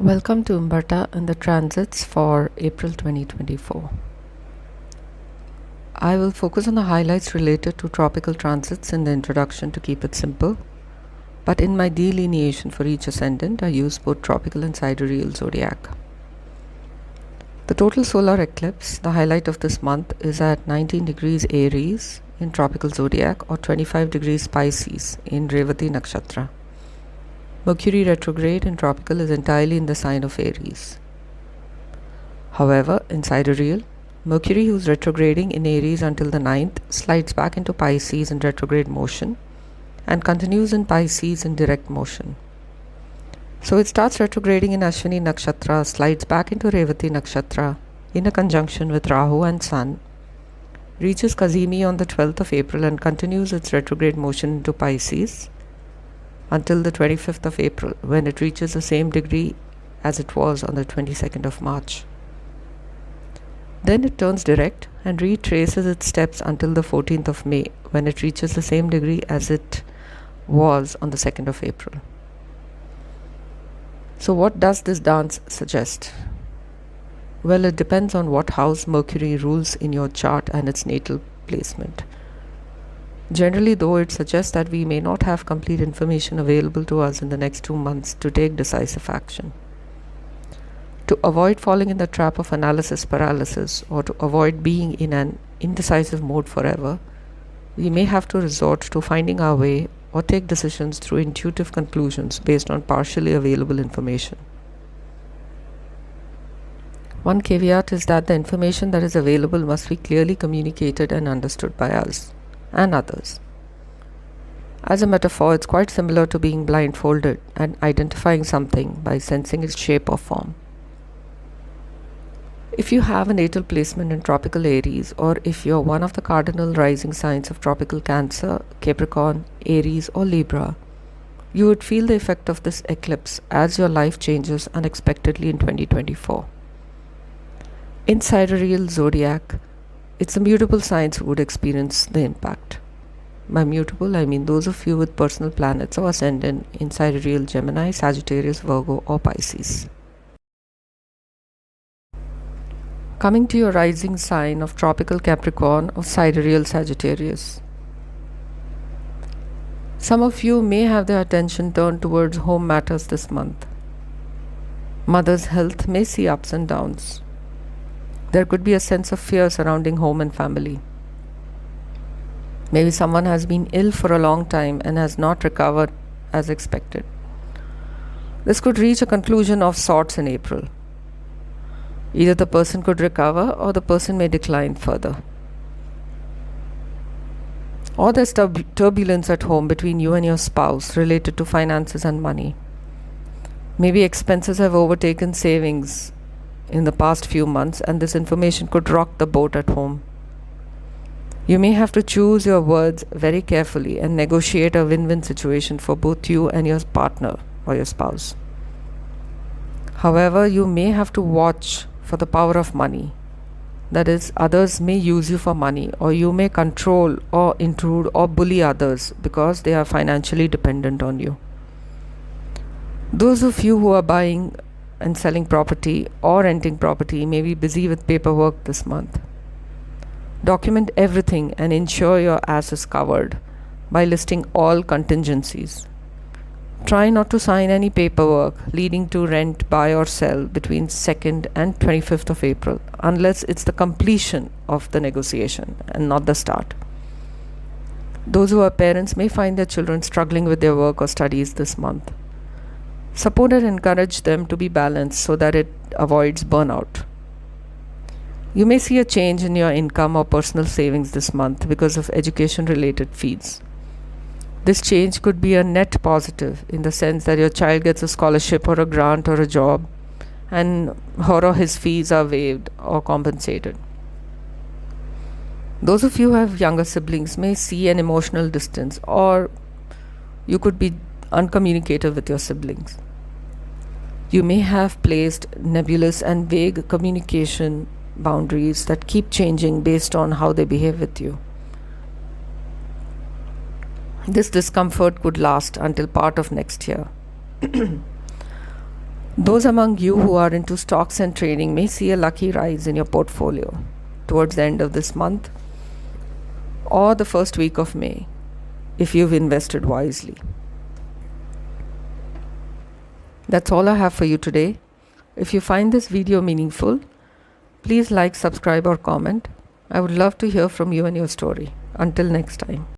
Welcome to Umberta and the transits for April 2024. I will focus on the highlights related to tropical transits in the introduction to keep it simple, but in my delineation for each ascendant, I use both tropical and sidereal zodiac. The total solar eclipse, the highlight of this month, is at 19 degrees Aries in tropical zodiac or 25 degrees Pisces in Revati Nakshatra. Mercury retrograde in tropical is entirely in the sign of Aries. However, in sidereal, Mercury, who's retrograding in Aries until the 9th, slides back into Pisces in retrograde motion and continues in Pisces in direct motion. So it starts retrograding in Ashwini Nakshatra, slides back into Revati Nakshatra in a conjunction with Rahu and Sun, reaches Kazimi on the 12th of April and continues its retrograde motion into Pisces until the 25th of April, when it reaches the same degree as it was on the 22nd of March. Then it turns direct and retraces its steps until the 14th of May, when it reaches the same degree as it was on the 2nd of April. So what does this dance suggest? Well, it depends on what house Mercury rules in your chart and its natal placement. Generally, though, it suggests that we may not have complete information available to us in the next 2 months to take decisive action. To avoid falling in the trap of analysis paralysis or to avoid being in an indecisive mode forever, we may have to resort to finding our way or take decisions through intuitive conclusions based on partially available information. One caveat is that the information that is available must be clearly communicated and understood by us and others. As a metaphor, it's quite similar to being blindfolded and identifying something by sensing its shape or form. If you have a natal placement in tropical Aries, or if you're one of the cardinal rising signs of tropical Cancer, Capricorn, Aries or Libra, you would feel the effect of this eclipse as your life changes unexpectedly in 2024. In sidereal zodiac, it's the mutable signs who would experience the impact. By mutable, I mean those of you with personal planets or ascendant in sidereal Gemini, Sagittarius, Virgo or Pisces. Coming to your rising sign of tropical Capricorn or sidereal Sagittarius. Some of you may have their attention turned towards home matters this month. Mother's health may see ups and downs. There could be a sense of fear surrounding home and family. Maybe someone has been ill for a long time and has not recovered as expected. This could reach a conclusion of sorts in April. Either the person could recover or the person may decline further. Or there's turbulence at home between you and your spouse related to finances and money. Maybe expenses have overtaken savings in the past few months, and this information could rock the boat at home. You may have to choose your words very carefully and negotiate a win-win situation for both you and your partner or your spouse. However, you may have to watch for the power of money. That is, others may use you for money, or you may control or intrude or bully others because they are financially dependent on you. Those of you who are buying and selling property or renting property may be busy with paperwork this month. Document everything and ensure your ass is covered by listing all contingencies. Try not to sign any paperwork leading to rent, buy or sell between 2nd and 25th of April unless it's the completion of the negotiation and not the start. Those who are parents may find their children struggling with their work or studies this month. Support and encourage them to be balanced so that it avoids burnout. You may see a change in your income or personal savings this month because of education-related fees. This change could be a net positive in the sense that your child gets a scholarship or a grant or a job and her or his fees are waived or compensated. Those of you who have younger siblings may see an emotional distance, or you could be uncommunicative with your siblings. You may have placed nebulous and vague communication boundaries that keep changing based on how they behave with you. This discomfort could last until part of next year. Those among you who are into stocks and trading may see a lucky rise in your portfolio towards the end of this month or the first week of May if you've invested wisely. That's all I have for you today. If you find this video meaningful, please like, subscribe or comment. I would love to hear from you and your story. Until next time.